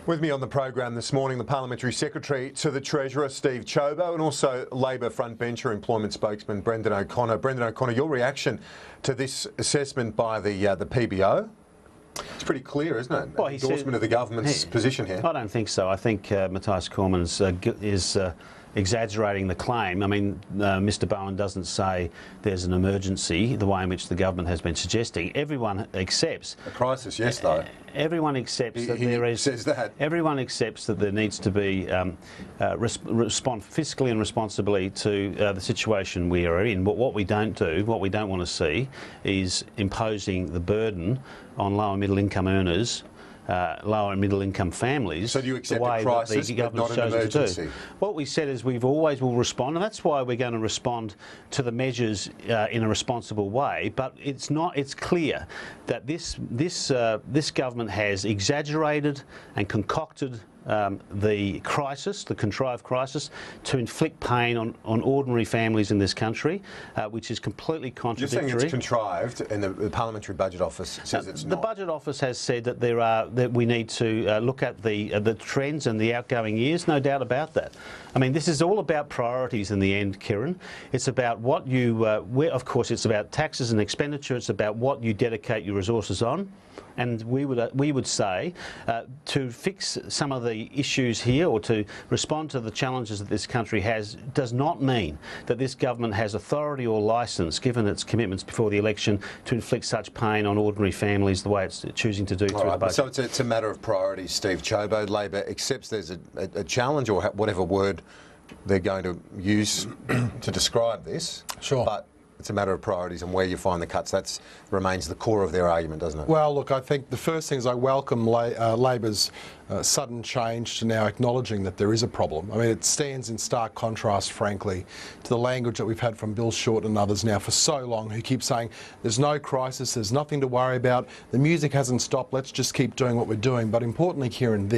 With me on the program this morning, the Parliamentary Secretary to the Treasurer, Steve Ciobo, and also Labor frontbencher employment spokesman, Brendan O'Connor. Brendan O'Connor, your reaction to this assessment by the PBO? It's pretty clear, isn't it? Well, Endorsement of the government's position here. I don't think so. I think Matthias Cormann's is exaggerating the claim. I mean, Mr Bowen doesn't say there's an emergency the way in which the government has been suggesting. Everyone accepts a crisis, yes, though. Everyone accepts that there is. Says that. Everyone accepts that there needs to be respond fiscally and responsibly to the situation we are in. But what we don't do, what we don't want to see, is imposing the burden on lower middle income earners. Lower and middle income families. So do you accept the way a crisis, that the government but not an emergency? to do. What we said is we've always will respond, and that's why we're going to respond to the measures in a responsible way. But it's not. It's clear that this government has exaggerated and concocted the crisis, the contrived crisis, to inflict pain on ordinary families in this country, which is completely contradictory. You're saying it's contrived, and the Parliamentary Budget Office says it's not. The Budget Office has said that that we need to look at the trends and the outgoing years. No doubt about that. I mean, this is all about priorities in the end, Kieran. It's about what you, of course, it's about taxes and expenditure. It's about what you dedicate your resources on. And we would say to fix some of the issues here, or to respond to the challenges that this country has, does not mean that this government has authority or licence, given its commitments before the election, to inflict such pain on ordinary families the way it's choosing to do through the budget. So it's a matter of priorities, Steve Ciobo. Labor accepts there's a challenge, or whatever word they're going to use to describe this. Sure. But it's a matter of priorities and where you find the cuts. That remains the core of their argument, doesn't it? Well, look, I think the first thing is I welcome Labor's sudden change to now acknowledging that there is a problem. I mean, it stands in stark contrast, frankly, to the language that we've had from Bill Shorten and others now for so long, who keep saying there's no crisis, there's nothing to worry about, the music hasn't stopped, let's just keep doing what we're doing. But importantly, Kieran,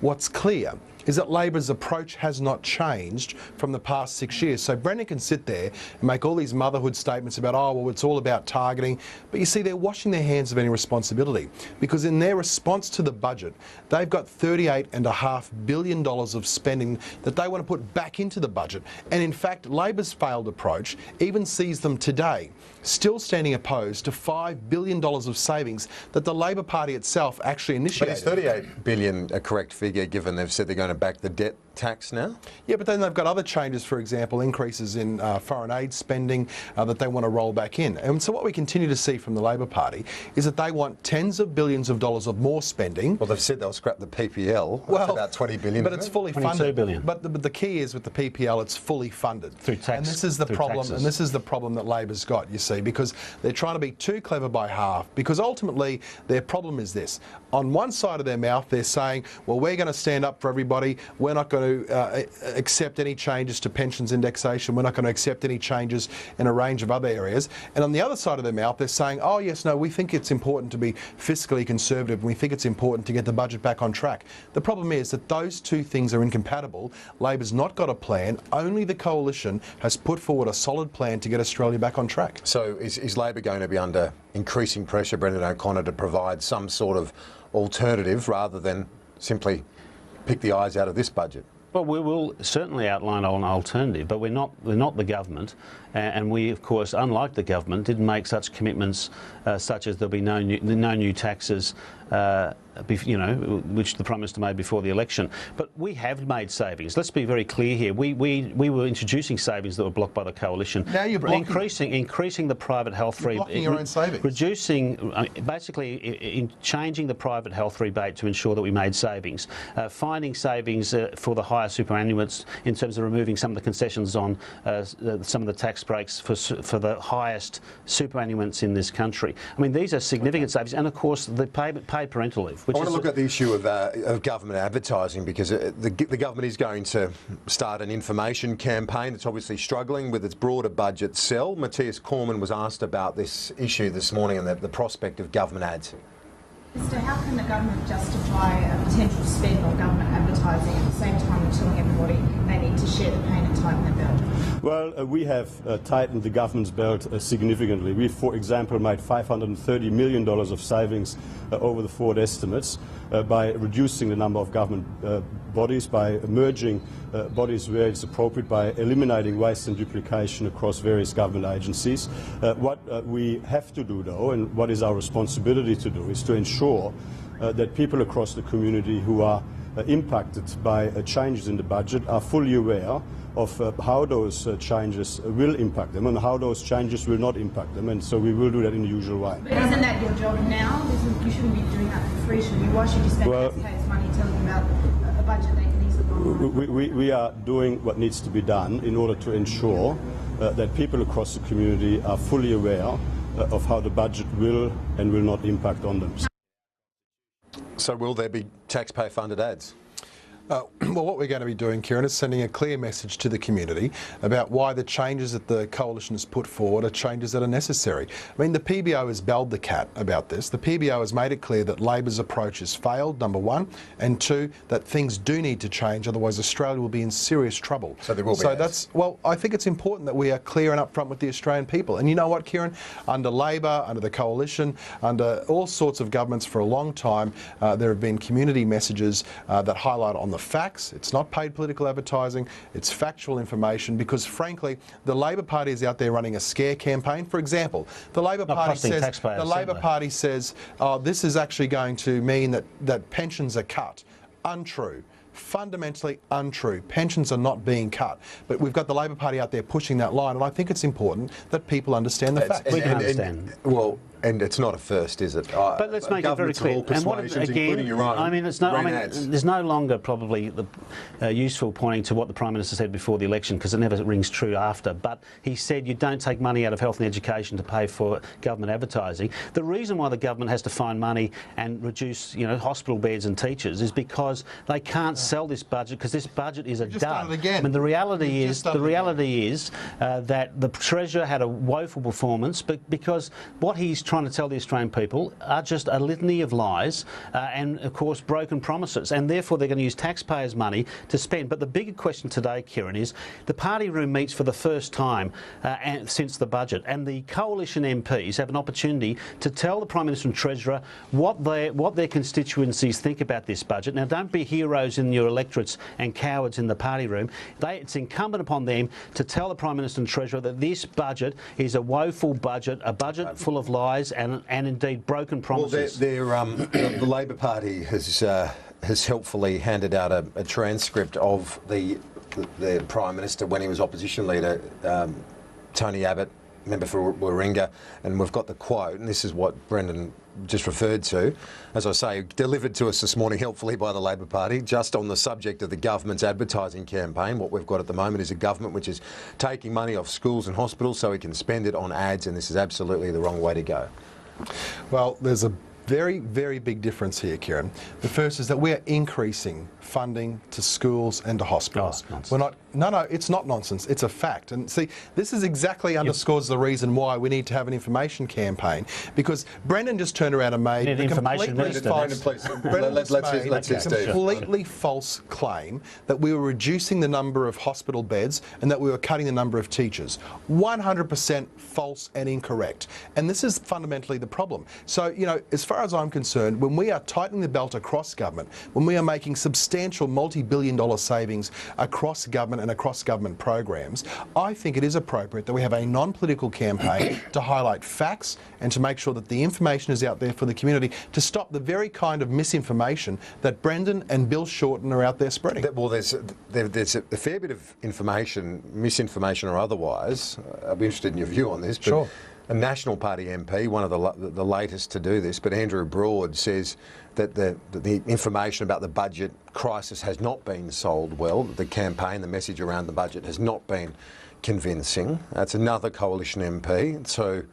what's clear is that Labor's approach has not changed from the past 6 years. So Brendan can sit there and make all these motherhood statements about, oh, well, it's all about targeting. But you see, they're washing their hands of any responsibility, because in their response to the budget, they've got $38.5 billion of spending that they want to put back into the budget. And in fact, Labor's failed approach even sees them today still standing opposed to $5 billion of savings that the Labor Party itself actually initiated. But is $38 billion a correct figure, given they've said they're going to back the debt tax now? Yeah, but then they've got other changes, for example, increases in foreign aid spending that they want to roll back in. And so what we continue to see from the Labor Party is that they want tens of billions of dollars of more spending. Well, they've said they'll scrap the PPL. Well, about $20 billion. But it's fully funded. 22 billion. But the key is with the PPL, it's fully funded. Through tax. And this is the problem. Taxes. And this is the problem that Labor's got, you see, because they're trying to be too clever by half. Because ultimately, their problem is this: on one side of their mouth, they're saying, well, we're going to stand up for everybody. We're not going to accept any changes to pensions indexation. We're not going to accept any changes in a range of other areas. And on the other side of their mouth, they're saying, oh, yes, no, we think it's important to be fiscally conservative, and we think it's important to get the budget back on track. The problem is that those two things are incompatible. Labor's not got a plan. Only the coalition has put forward a solid plan to get Australia back on track. So is Labor going to be under increasing pressure, Brendan O'Connor, to provide some sort of alternative rather than simply pick the eyes out of this budget? Well, we will certainly outline an alternative, but we're not the government, and we, of course, unlike the government, didn't make such commitments such as there'll be no new taxes, which the Prime Minister made before the election. But we have made savings. Let's be very clear here. We were introducing savings that were blocked by the coalition. Now you're blocking, increasing the private health rebate, blocking your own savings, reducing, basically, changing the private health rebate to ensure that we made savings, finding savings for the higher superannuants in terms of removing some of the concessions on some of the tax breaks for the highest superannuants in this country. I mean, these are significant savings, and of course the paid parental leave. I want to look at the issue of government advertising, because the government is going to start an information campaign that's obviously struggling with its broader budget sell. Matthias Cormann was asked about this issue this morning and the prospect of government ads. Minister, how can the government justify a potential spend on government advertising at the same time as telling everybody they need to share the pain and tighten their belt? Well, we have tightened the government's belt significantly. We, for example, made $530 million of savings over the forward estimates by reducing the number of government bodies, by merging bodies where it's appropriate, by eliminating waste and duplication across various government agencies. What we have to do, though, and what is our responsibility to do, is to ensure that people across the community who are impacted by changes in the budget are fully aware of how those changes will impact them and how those changes will not impact them, and so we will do that in the usual way. But isn't that your job now? You shouldn't be doing that for free, should you? Why should you spend taxpayers' money telling about a budget they can easily go on? We are doing what needs to be done in order to ensure that people across the community are fully aware of how the budget will and will not impact on them. So will there be taxpayer-funded ads? Well, what we're going to be doing, Kieran, is sending a clear message to the community about why the changes that the coalition has put forward are changes that are necessary. I mean, the PBO has belled the cat about this. The PBO has made it clear that Labor's approach has failed, number one, and two, that things do need to change, otherwise Australia will be in serious trouble. So there will be ads. Well, I think it's important that we are clear and upfront with the Australian people. And you know what, Kieran? Under Labor, under the coalition, under all sorts of governments for a long time, there have been community messages that highlight on the facts. It's not paid political advertising, it's factual information, because frankly the Labor Party is out there running a scare campaign. For example, the Labor Party says this is actually going to mean that pensions are cut. Untrue. Fundamentally untrue. Pensions are not being cut. But we've got the Labor Party out there pushing that line, and I think it's important that people understand the facts. We can understand. And it's not a first, is it? But let's make it very clear. And what again? Your own, I mean, there's no longer probably the useful pointing to what the Prime Minister said before the election, because it never rings true after. But he said you don't take money out of health and education to pay for government advertising. The reason why the government has to find money and reduce, hospital beds and teachers is because they can't sell this budget, because this budget is a dud. I mean, the reality is that the Treasurer had a woeful performance, but because what he's trying to tell the Australian people are just a litany of lies and, of course, broken promises, and therefore they're going to use taxpayers' money to spend. But the bigger question today, Kieran, is the party room meets for the first time since the budget, and the coalition MPs have an opportunity to tell the Prime Minister and Treasurer what their constituencies think about this budget. Now, don't be heroes in your electorates and cowards in the party room. It's incumbent upon them to tell the Prime Minister and Treasurer that this budget is a woeful budget, a budget full of lies and indeed broken promises. Well, the Labor Party has helpfully handed out a transcript of the Prime Minister when he was opposition leader, Tony Abbott, member for Warringah, and we've got the quote, and this is what Brendan just referred to, as I say, delivered to us this morning helpfully by the Labor Party, just on the subject of the government's advertising campaign. What we've got at the moment is a government which is taking money off schools and hospitals so it can spend it on ads, and this is absolutely the wrong way to go. Well, there's a very, very big difference here, Kieran. The first is that we're increasing funding to schools and to hospitals. We're not. No, it's not nonsense. It's a fact. And see, this is exactly underscores the reason why we need to have an information campaign, because Brendan just turned around and made a completely false claim that we were reducing the number of hospital beds and that we were cutting the number of teachers. 100% false and incorrect. And this is fundamentally the problem. So, as far as I'm concerned, when we are tightening the belt across government, when we are making substantial multi-billion-dollar savings across government and across government programs, I think it is appropriate that we have a non-political campaign to highlight facts and to make sure that the information is out there for the community to stop the very kind of misinformation that Brendan and Bill Shorten are out there spreading. Well, there's a fair bit of information, misinformation or otherwise. I'll be interested in your view on this. But sure. A National Party MP, one of the latest to do this, but Andrew Broad says that the information about the budget crisis has not been sold well. The campaign, the message around the budget has not been convincing. That's another coalition MP. So,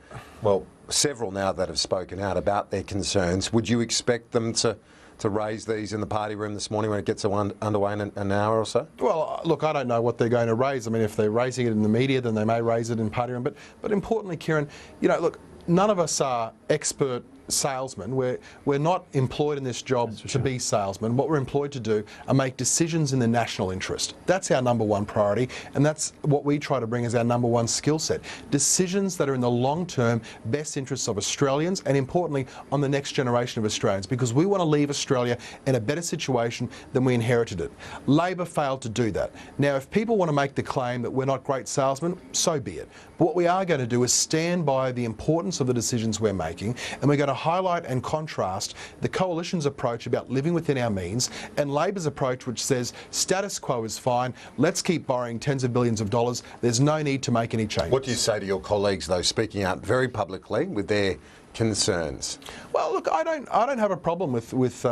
well, several now that have spoken out about their concerns. Would you expect them to raise these in the party room this morning when it gets underway in an hour or so? Well, look, I don't know what they're going to raise. I mean, if they're raising it in the media, then they may raise it in party room. But importantly, Kieran, look, none of us are expert salesmen. We're not employed in this job to be salesmen. What we're employed to do are make decisions in the national interest. That's our number one priority, and that's what we try to bring as our number one skill set. Decisions that are in the long-term best interests of Australians, and importantly, on the next generation of Australians, because we want to leave Australia in a better situation than we inherited it. Labor failed to do that. Now, if people want to make the claim that we're not great salesmen, so be it. But what we are going to do is stand by the importance of the decisions we're making, and we're going to highlight and contrast the Coalition's approach about living within our means and Labor's approach, which says status quo is fine, let's keep borrowing tens of billions of dollars, there's no need to make any changes. What do you say to your colleagues, though, speaking out very publicly with their concerns? Well, look, I don't have a problem with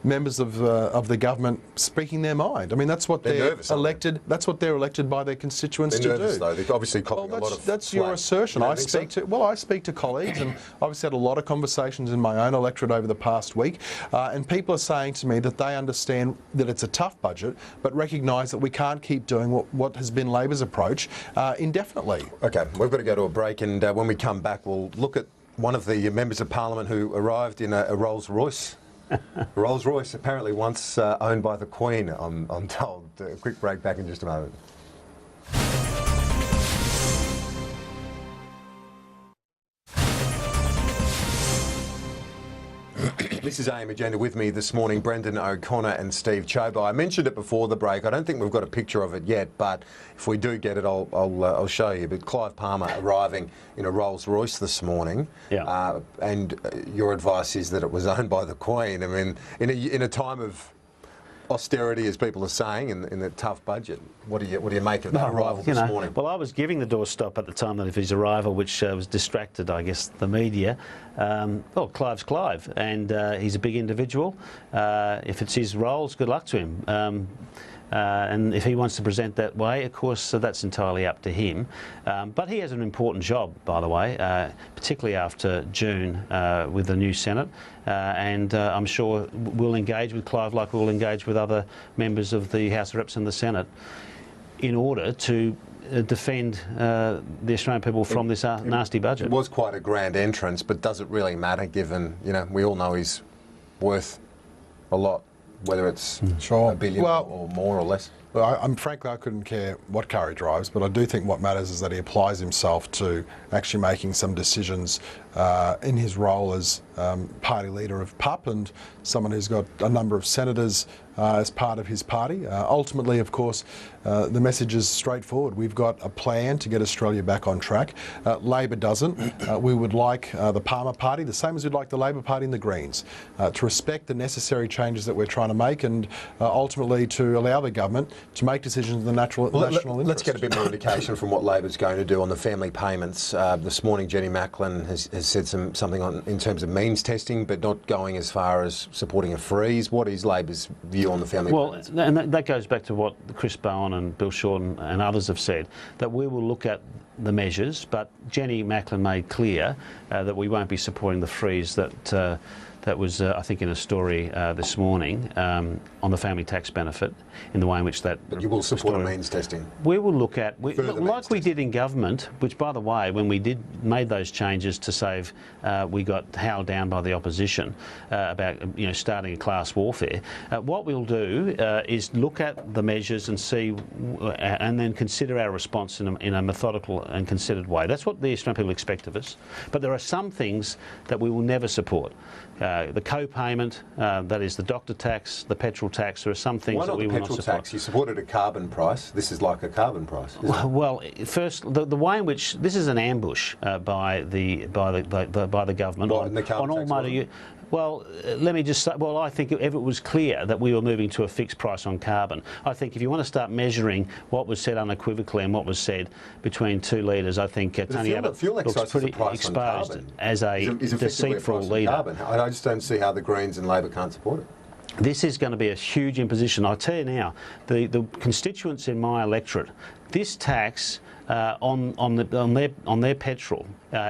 members of the government speaking their mind. I mean, that's what they're elected. That's what they're elected by their constituents to do. Though. They're obviously copying a lot of. That's your assertion. I speak to colleagues, and obviously had a lot of conversations in my own electorate over the past week, and people are saying to me that they understand that it's a tough budget, but recognise that we can't keep doing what has been Labor's approach indefinitely. Okay, we've got to go to a break, and when we come back, we'll look at one of the members of Parliament who arrived in a Rolls-Royce. Rolls-Royce, apparently once owned by the Queen, I'm told. A quick break, back in just a moment. This is AM Agenda. With me this morning, Brendan O'Connor and Steve Ciobo. I mentioned it before the break. I don't think we've got a picture of it yet, but if we do get it, I'll show you. But Clive Palmer arriving in a Rolls-Royce this morning, and your advice is that it was owned by the Queen. I mean, in a time of austerity, as people are saying, in a tough budget. What do you make of that arrival this morning? Well, I was giving the doorstop at the time of his arrival, which was distracted, I guess, the media. Well, Clive's Clive, and he's a big individual. If it's his roles, good luck to him. And if he wants to present that way, of course, that's entirely up to him. But he has an important job, by the way, particularly after June with the new Senate. And I'm sure we'll engage with Clive like we'll engage with other members of the House of Reps and the Senate in order to defend the Australian people from this nasty budget. It was quite a grand entrance, but does it really matter given, we all know he's worth a lot, whether it's $1 billion or more or less? Well, frankly, I couldn't care what car he drives, but I do think what matters is that he applies himself to actually making some decisions in his role as party leader of PUP and someone who's got a number of senators as part of his party. Ultimately, of course, the message is straightforward. We've got a plan to get Australia back on track. Labor doesn't. We would like the Palmer Party, the same as we'd like the Labor Party and the Greens, to respect the necessary changes that we're trying to make and ultimately to allow the government to make decisions in the national interest. Let's get a bit more indication from what Labor's going to do on the family payments. This morning, Jenny Macklin has said something in terms of means testing, but not going as far as supporting a freeze. What is Labor's view on the family payments? Well, and that goes back to what Chris Bowen and Bill Shorten and others have said, that we will look at the measures, but Jenny Macklin made clear that we won't be supporting the freeze that was, I think, in a story this morning on the family tax benefit, in the way in which that... But you will support means testing? We will look at, like we did in government, which, by the way, when we made those changes to save, we got howled down by the opposition about starting a class warfare. What we'll do is look at the measures and see, and then consider our response in a methodical and considered way. That's what the Australian people expect of us. But there are some things that we will never support. The co-payment, that is the doctor tax, the petrol tax, there are some things that we will not support. Petrol tax? You supported a carbon price. This is like a carbon price, isn't it? Well, first, the way in which this is an ambush by the government on all motor. Well, let me just say, I think if it was clear that we were moving to a fixed price on carbon, I think if you want to start measuring what was said unequivocally and what was said between two leaders, I think Tony Abbott looks pretty exposed as a deceitful leader. I just don't see how the Greens and Labor can't support it. This is going to be a huge imposition. I'll tell you now, the constituents in my electorate, this tax on their petrol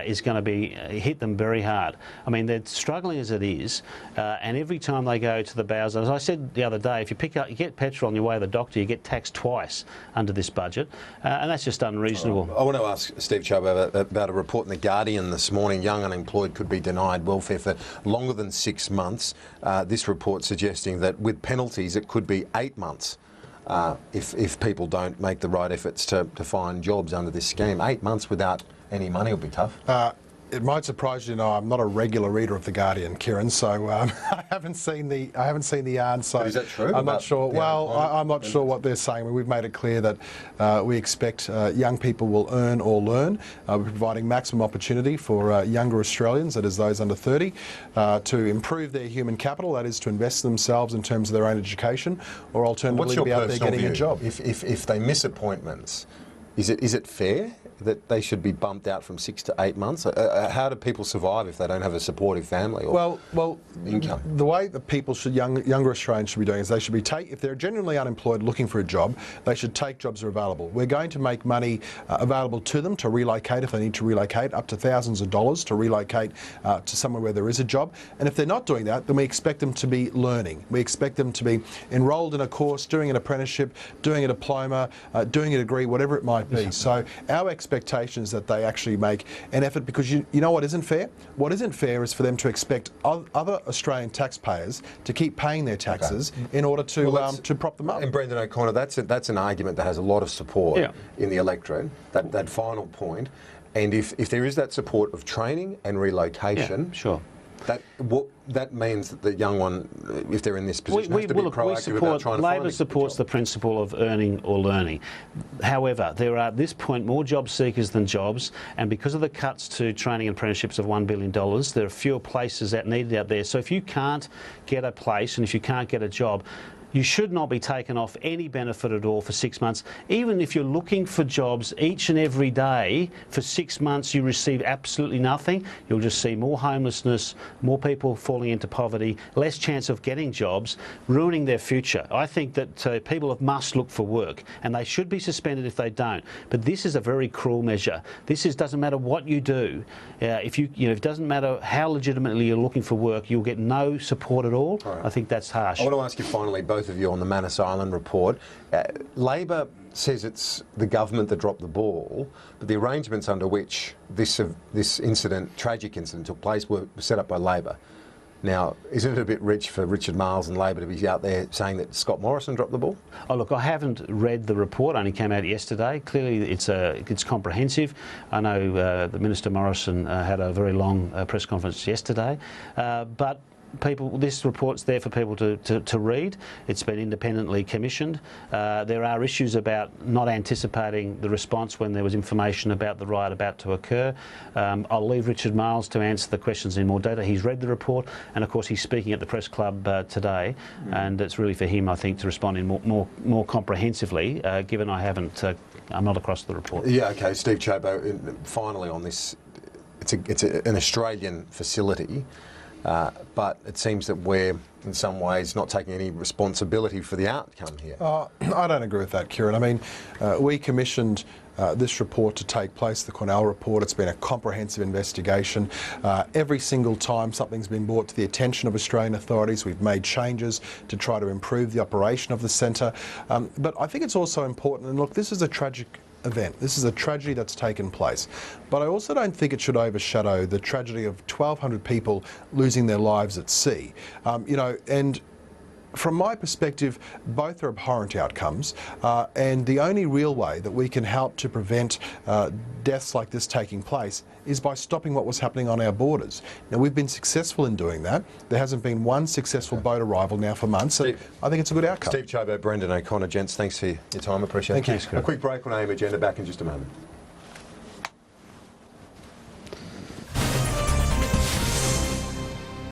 is going to be hit them very hard. I mean, they're struggling as it is, and every time they go to the bowels, as I said the other day, if you get petrol on your way to the doctor, you get taxed twice under this budget, and that's just unreasonable. I want to ask Steve Ciobo about a report in The Guardian this morning. Young unemployed could be denied welfare for longer than 6 months. This report suggesting that with penalties it could be 8 months. If people don't make the right efforts to find jobs under this scheme. 8 months without any money will be tough. It might surprise you to know I'm not a regular reader of The Guardian, Kieran, so I haven't seen the yarn. So but is that true? I'm not sure. Well, I'm not sure what they're saying. We've made it clear that we expect young people will earn or learn. We're providing maximum opportunity for younger Australians, that is those under 30, to improve their human capital, that is to invest in themselves in terms of their own education, or alternatively to be out there getting a job. If they miss appointments, is it fair that they should be bumped out from 6 to 8 months? How do people survive if they don't have a supportive family or income? The way that people younger Australians should be doing is they should be if they're genuinely unemployed looking for a job, they should take jobs that are available. We're going to make money available to them to relocate if they need to relocate, up to thousands of dollars to relocate to somewhere where there is a job. And if they're not doing that, then we expect them to be learning. We expect them to be enrolled in a course, doing an apprenticeship, doing a diploma, doing a degree, whatever it might be. So our expectations that they actually make an effort, because you know what isn't fair? What isn't fair is for them to expect other Australian taxpayers to keep paying their taxes in order to prop them up. And Brendan O'Connor, that's an argument that has a lot of support in the electorate, that final point. And if there is that support of training and relocation, that means that the young one, if they're in this position, has to be proactive about trying to find Labor supports the principle of earning or learning. However, there are at this point more job seekers than jobs, and because of the cuts to training and apprenticeships of $1 billion, there are fewer places needed out there. So if you can't get a place and if you can't get a job, you should not be taken off any benefit at all for 6 months. Even if you're looking for jobs each and every day, for 6 months you receive absolutely nothing. You'll just see more homelessness, more people falling into poverty, less chance of getting jobs, ruining their future. I think that people must look for work, and they should be suspended if they don't. But this is a very cruel measure. Doesn't matter what you do. It doesn't matter how legitimately you're looking for work, you'll get no support at all. Right. I think that's harsh. I want to ask you finally, both of you, on the Manus Island report. Labor says it's the government that dropped the ball, but the arrangements under which this tragic incident took place were set up by Labor. Now, isn't it a bit rich for Richard Marles and Labor to be out there saying that Scott Morrison dropped the ball? Oh, look, I haven't read the report, only came out yesterday. Clearly it's comprehensive. I know the Minister Morrison had a very long press conference yesterday, but this report's there for people to read. It's been independently commissioned. There are issues about not anticipating the response when there was information about the riot about to occur. I'll leave Richard Marles to answer the questions in more data. He's read the report, and of course he's speaking at the press club today, and it's really for him, I think, to respond in more comprehensively, given I'm not across the report. Yeah, okay, Steve Ciobo, finally on this, it's an Australian facility. But it seems that we're, in some ways, not taking any responsibility for the outcome here. I don't agree with that, Kieran. I mean, we commissioned this report to take place, the Cornell report. It's been a comprehensive investigation. Every single time something's been brought to the attention of Australian authorities, we've made changes to try to improve the operation of the centre. But I think it's also important, and look, this is a tragic event. This is a tragedy that's taken place. But I also don't think it should overshadow the tragedy of 1,200 people losing their lives at sea. And from my perspective, both are abhorrent outcomes, and the only real way that we can help to prevent deaths like this taking place is by stopping what was happening on our borders. Now, we've been successful in doing that. There hasn't been one successful boat arrival now for months, so I think it's a good outcome. Steve Ciobo, Brendan O'Connor, gents, thanks for your time. Appreciate it. Thank you. A quick break on AM Agenda, back in just a moment.